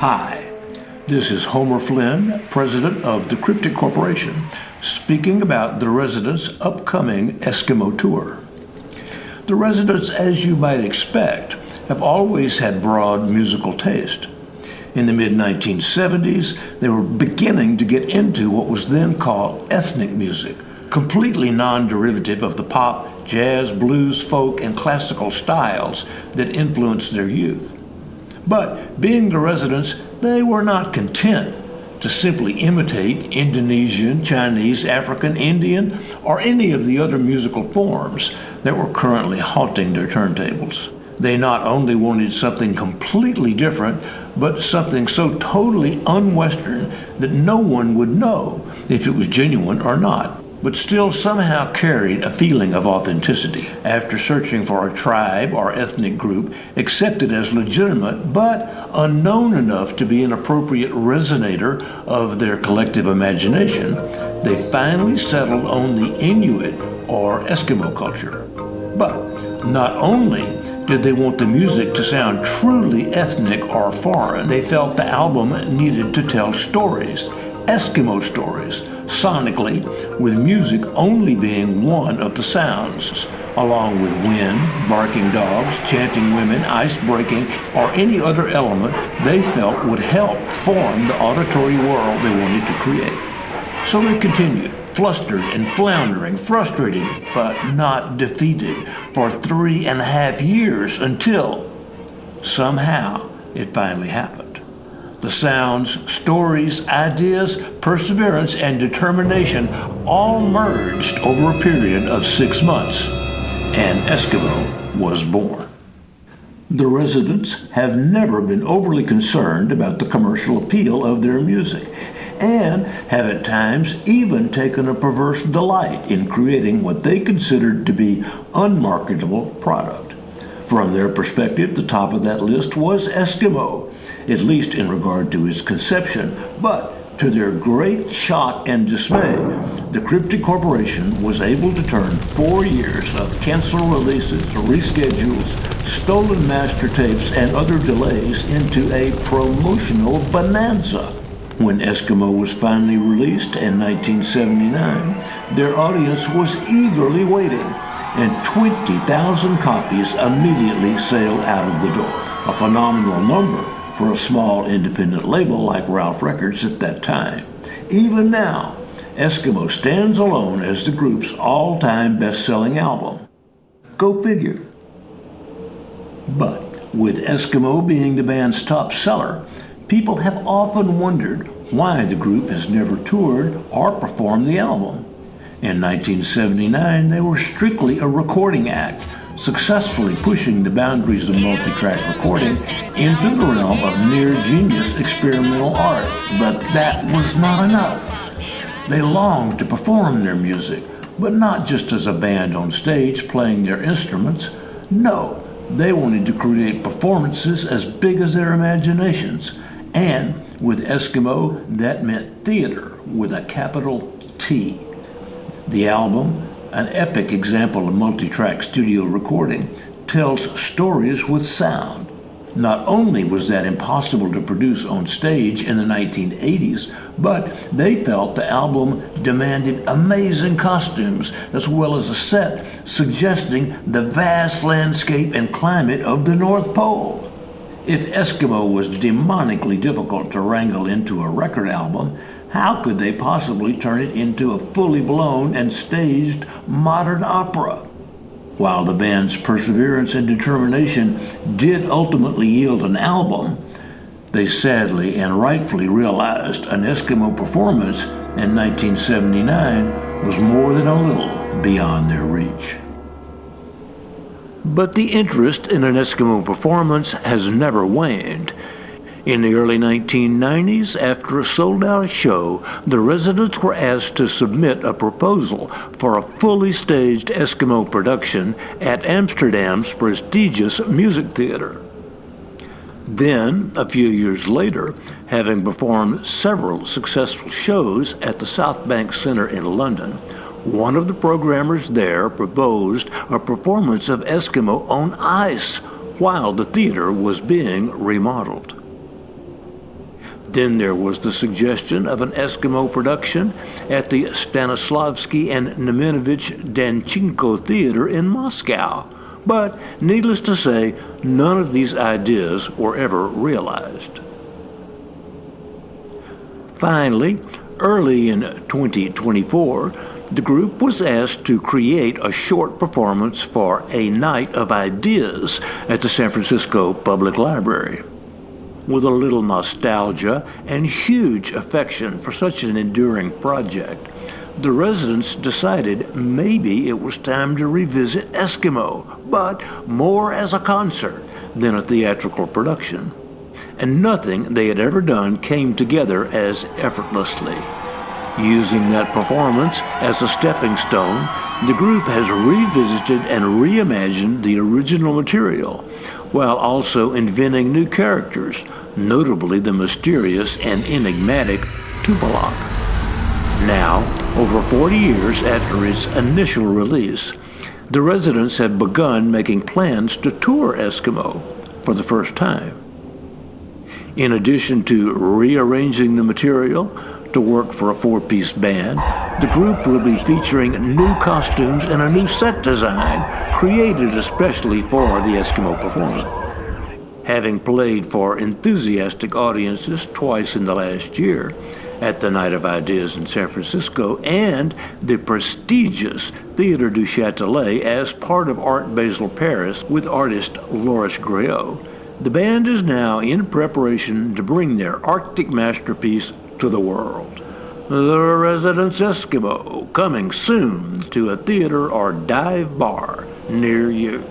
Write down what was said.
Hi, this is Homer Flynn, president of the Cryptic Corporation, speaking about the Residents' upcoming Eskimo tour. The Residents, as you might expect, have always had broad musical taste. In the mid-1970s, they were beginning to get into what was then called ethnic music, completely non-derivative of the pop, jazz, blues, folk, and classical styles that influenced their youth. But being the Residents, they were not content to simply imitate Indonesian, Chinese, African, Indian, or any of the other musical forms that were currently haunting their turntables. They not only wanted something completely different, but something so totally un-Western that no one would know if it was genuine or not, but still somehow carried a feeling of authenticity. After searching for a tribe or ethnic group accepted as legitimate but unknown enough to be an appropriate resonator of their collective imagination, they finally settled on the Inuit or Eskimo culture. But not only did they want the music to sound truly ethnic or foreign, they felt the album needed to tell stories, Eskimo stories, sonically, with music only being one of the sounds, along with wind, barking dogs, chanting women, ice breaking, or any other element they felt would help form the auditory world they wanted to create. So they continued, flustered and floundering, frustrated but not defeated, for 3.5 years until, somehow, it finally happened. The sounds, stories, ideas, perseverance, and determination all merged over a period of 6 months, and Eskimo was born. The Residents have never been overly concerned about the commercial appeal of their music, and have at times even taken a perverse delight in creating what they considered to be unmarketable product. From their perspective, the top of that list was Eskimo, at least in regard to its conception, but to their great shock and dismay, the Cryptic Corporation was able to turn 4 years of canceled releases, reschedules, stolen master tapes, and other delays into a promotional bonanza. When Eskimo was finally released in 1979, their audience was eagerly waiting, and 20,000 copies immediately sailed out of the door, a phenomenal number for a small independent label like Ralph Records at that time. Even now, Eskimo stands alone as the group's all-time best-selling album. Go figure. But with Eskimo being the band's top seller, people have often wondered why the group has never toured or performed the album. In 1979, they were strictly a recording act, successfully pushing the boundaries of multi-track recording into the realm of near-genius experimental art. But that was not enough. They longed to perform their music, but not just as a band on stage playing their instruments. No, they wanted to create performances as big as their imaginations. And with Eskimo, that meant theater with a capital T. The album, an epic example of multi-track studio recording, tells stories with sound. Not only was that impossible to produce on stage in the 1980s, but they felt the album demanded amazing costumes as well as a set suggesting the vast landscape and climate of the North Pole. If Eskimo was demonically difficult to wrangle into a record album, how could they possibly turn it into a fully blown and staged modern opera? While the band's perseverance and determination did ultimately yield an album, they sadly and rightfully realized an Eskimo performance in 1979 was more than a little beyond their reach. But the interest in an Eskimo performance has never waned. In the early 1990s, after a sold-out show, the Residents were asked to submit a proposal for a fully staged Eskimo production at Amsterdam's prestigious music theater. Then, a few years later, having performed several successful shows at the South Bank Centre in London, one of the programmers there proposed a performance of Eskimo on ice while the theater was being remodeled. Then there was the suggestion of an Eskimo production at the Stanislavski and Nemenovich Danchenko Theater in Moscow. But needless to say, none of these ideas were ever realized. Finally, early in 2024, the group was asked to create a short performance for A Night of Ideas at the San Francisco Public Library. With a little nostalgia and huge affection for such an enduring project, the residents decided maybe it was time to revisit Eskimo, but more as a concert than a theatrical production. And nothing they had ever done came together as effortlessly. Using that performance as a stepping stone, the group has revisited and reimagined the original material, while also inventing new characters, notably the mysterious and enigmatic Tupalak. Now, over 40 years after its initial release, the residents have begun making plans to tour Eskimo for the first time. In addition to rearranging the material to work for a four-piece band, the group will be featuring new costumes and a new set design created especially for the Eskimo performance. Having played for enthusiastic audiences twice in the last year, at the Night of Ideas in San Francisco and the prestigious Théâtre du Châtelet as part of Art Basel Paris with artist Loris Griot, the band is now in preparation to bring their Arctic masterpiece to the world. The Residence Eskimo, coming soon to a theater or dive bar near you.